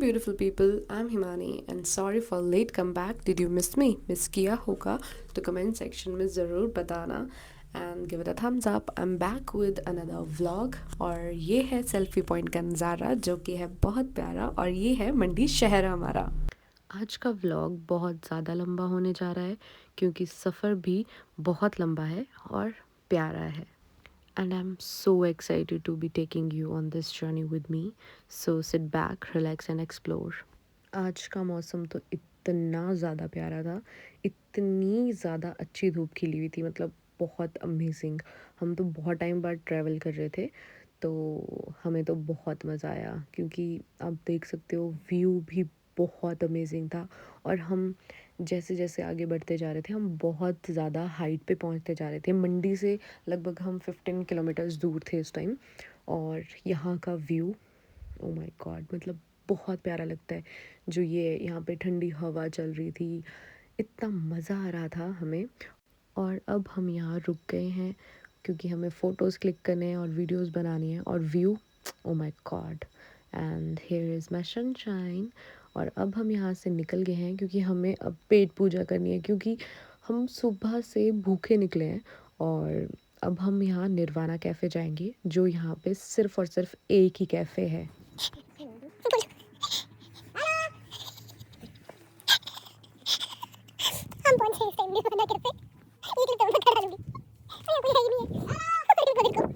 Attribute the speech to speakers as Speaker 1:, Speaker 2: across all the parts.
Speaker 1: beautiful people, I'm Himani and sorry for late comeback. Did you miss me? Miss किया होगा तो comment section में ज़रूर बताना and give it a thumbs up. I'm back with another vlog और ये है सेल्फी पॉइंट का नज़ारा जो कि है बहुत प्यारा और ये है मंडी शहर हमारा। आज का व्लॉग बहुत ज़्यादा लंबा होने जा रहा है क्योंकि सफ़र भी बहुत लंबा है और प्यारा है। And I'm so excited to be taking you on this journey with me. So sit back, relax and explore. आज का मौसम तो इतना ज़्यादा प्यारा था, इतनी ज़्यादा अच्छी धूप खिली हुई थी, मतलब बहुत अमेजिंग। हम तो बहुत टाइम बाद ट्रैवल कर रहे थे तो हमें तो बहुत मज़ा आया क्योंकि आप देख सकते हो व्यू भी बहुत अमेजिंग था। और हम जैसे जैसे आगे बढ़ते जा रहे थे हम बहुत ज़्यादा हाइट पे पहुंचते जा रहे थे। मंडी से लगभग हम 15 किलोमीटर्स दूर थे इस टाइम और यहाँ का व्यू ओ माय गॉड मतलब बहुत प्यारा लगता है। जो ये यहाँ पे ठंडी हवा चल रही थी, इतना मज़ा आ रहा था हमें। और अब हम यहाँ रुक गए हैं क्योंकि हमें फ़ोटोज़ क्लिक करने हैं और वीडियोस बनानी है और view oh my God and here is my sunshine. और अब हम यहाँ से निकल गए हैं क्योंकि हमें अब पेट पूजा करनी है क्योंकि हम सुबह से भूखे निकले हैं। और अब हम यहाँ निर्वाणा कैफ़े जाएंगे जो यहाँ पे सिर्फ़ और सिर्फ एक ही कैफ़े है। हम पहुंचे इस टाइम निर्वाणा कैफे। ये क्लिप तो मैं करा लूंगी। अरे कोई है ही नहीं है। देखो देखो।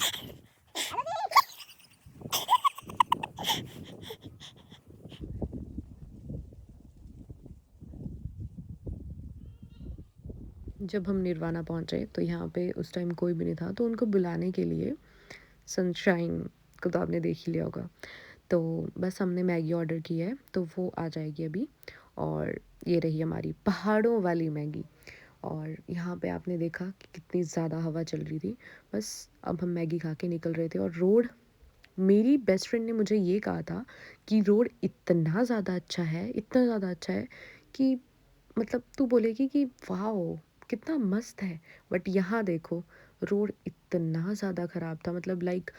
Speaker 1: जब हम निर्वाणा पहुंचे तो यहाँ पे उस टाइम कोई भी नहीं था तो उनको बुलाने के लिए सनशाइन को तो आपने देख ही लिया होगा। तो बस हमने मैगी ऑर्डर की है तो वो आ जाएगी अभी। और ये रही हमारी पहाड़ों वाली मैगी। और यहाँ पे आपने देखा कि कितनी ज़्यादा हवा चल रही थी। बस अब हम मैगी खा के निकल रहे थे और रोड, मेरी बेस्ट फ्रेंड ने मुझे ये कहा था कि रोड इतना ज़्यादा अच्छा है, इतना ज़्यादा अच्छा है कि मतलब तू बोलेगी कि वाओ कितना मस्त है। बट यहाँ देखो रोड इतना ज़्यादा ख़राब था, मतलब लाइक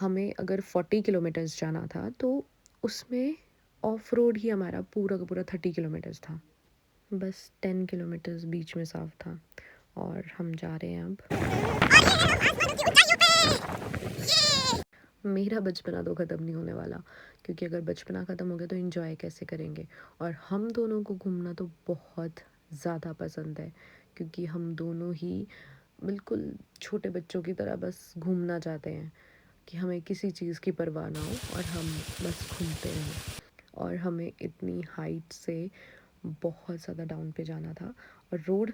Speaker 1: हमें अगर 40 किलोमीटर्स जाना था तो उसमें ऑफ रोड ही हमारा पूरा का पूरा 30 किलोमीटर्स था। बस 10 किलोमीटर्स बीच में साफ था और हम जा रहे हैं अब। मेरा बचपना तो ख़त्म नहीं होने वाला क्योंकि अगर बचपना ख़त्म हो गया तो एंजॉय कैसे करेंगे। और हम दोनों को घूमना तो बहुत ज़्यादा पसंद है क्योंकि हम दोनों ही बिल्कुल छोटे बच्चों की तरह बस घूमना चाहते हैं कि हमें किसी चीज़ की परवाह ना हो और हम बस घूमते रहें। और हमें इतनी हाइट से बहुत ज़्यादा डाउन पे जाना था और रोड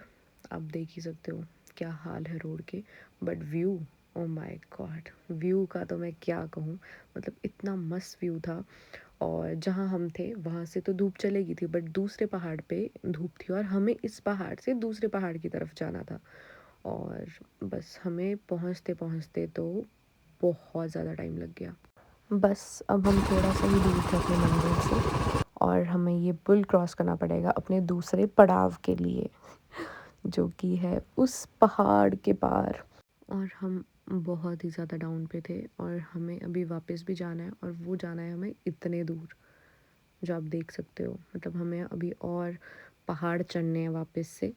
Speaker 1: आप देख ही सकते हो क्या हाल है रोड के। But view oh my God, view का तो मैं क्या कहूँ, मतलब इतना मस्त व्यू था। और जहाँ हम थे वहाँ से तो धूप चलेगी थी बट दूसरे पहाड़ पे धूप थी और हमें इस पहाड़ से दूसरे पहाड़ की तरफ जाना था। और बस हमें पहुँचते पहुँचते तो बहुत ज़्यादा टाइम लग गया। बस अब हम थोड़ा सा ही दूर थे अपने मंदिर से और हमें ये पुल क्रॉस करना पड़ेगा अपने दूसरे पड़ाव के लिए जो कि है उस पहाड़ के पार। और हम बहुत ही ज़्यादा डाउन पे थे और हमें अभी वापस भी जाना है और वो जाना है हमें इतने दूर जो आप देख सकते हो। मतलब हमें अभी और पहाड़ चढ़ने हैं वापस से,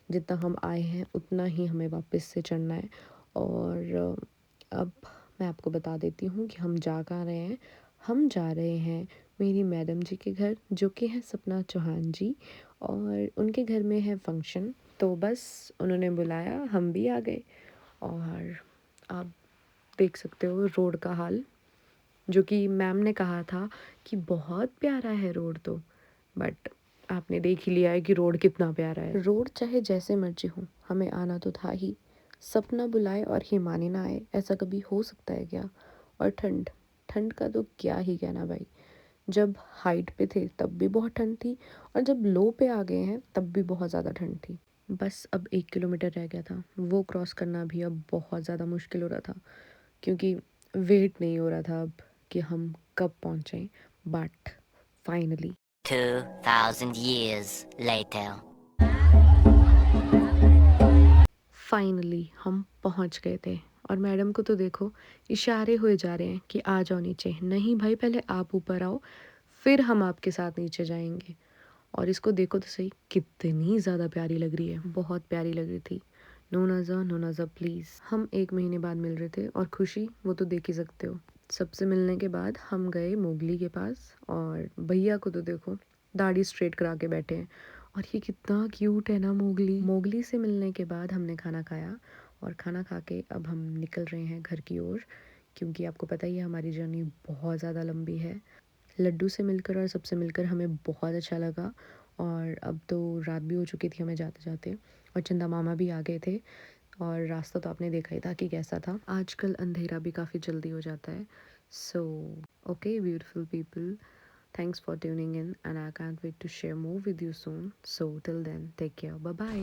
Speaker 1: जितना हम आए हैं उतना ही हमें वापस से चढ़ना है। और अब मैं आपको बता देती हूँ कि हम जा कहाँ रहे हैं। हम जा रहे हैं मेरी मैडम जी के घर जो कि हैं सपना चौहान जी, और उनके घर में है फंक्शन तो बस उन्होंने बुलाया हम भी आ गए। और आप देख सकते हो रोड का हाल, जो कि मैम ने कहा था कि बहुत प्यारा है रोड तो, बट आपने देख ही लिया है कि रोड कितना प्यारा है। रोड चाहे जैसे मर्जी हो हमें आना तो था ही। सपना बुलाए और हिमानी ना आए, ऐसा कभी हो सकता है क्या। और ठंड, ठंड का तो क्या ही कहना भाई। जब हाइट पे थे तब भी बहुत ठंड थी और जब लो पे आ गए हैं तब भी बहुत ज़्यादा ठंड थी। बस अब 1 किलोमीटर रह गया था, वो क्रॉस करना भी अब बहुत ज़्यादा मुश्किल हो रहा था क्योंकि वेट नहीं हो रहा था अब कि हम कब पहुँचें। But finally
Speaker 2: 2,000 years later.
Speaker 1: Finally हम पहुँच गए थे। और मैडम को तो देखो इशारे हुए जा रहे हैं कि आ जाओ नीचे। नहीं भाई पहले आप ऊपर आओ फिर हम आपके साथ नीचे जाएंगे। और इसको देखो तो सही, कितनी ज़्यादा प्यारी लग रही है, बहुत प्यारी लग रही थी। नो नज़र प्लीज़। हम 1 महीने बाद मिल रहे थे और खुशी वो तो देख ही सकते हो। सबसे मिलने के बाद हम गए मोगली के पास, और भैया को तो देखो दाढ़ी स्ट्रेट करा के बैठे हैं, और ये कितना क्यूट है ना मोगली। मोगली से मिलने के बाद हमने खाना खाया, और खाना खा के अब हम निकल रहे हैं घर की ओर, क्योंकि आपको पता ही है हमारी जर्नी बहुत ज़्यादा लंबी है। लड्डू से मिलकर और सबसे मिलकर हमें बहुत अच्छा लगा, और अब तो रात भी हो चुकी थी हमें जाते जाते, और चंदा मामा भी आ गए थे। और रास्ता तो आपने देखा ही था कि कैसा था। आजकल अंधेरा भी काफ़ी जल्दी हो जाता है। So okay beautiful people, thanks for tuning in, and I can't wait to share more with you soon. So till then, take care, bye bye.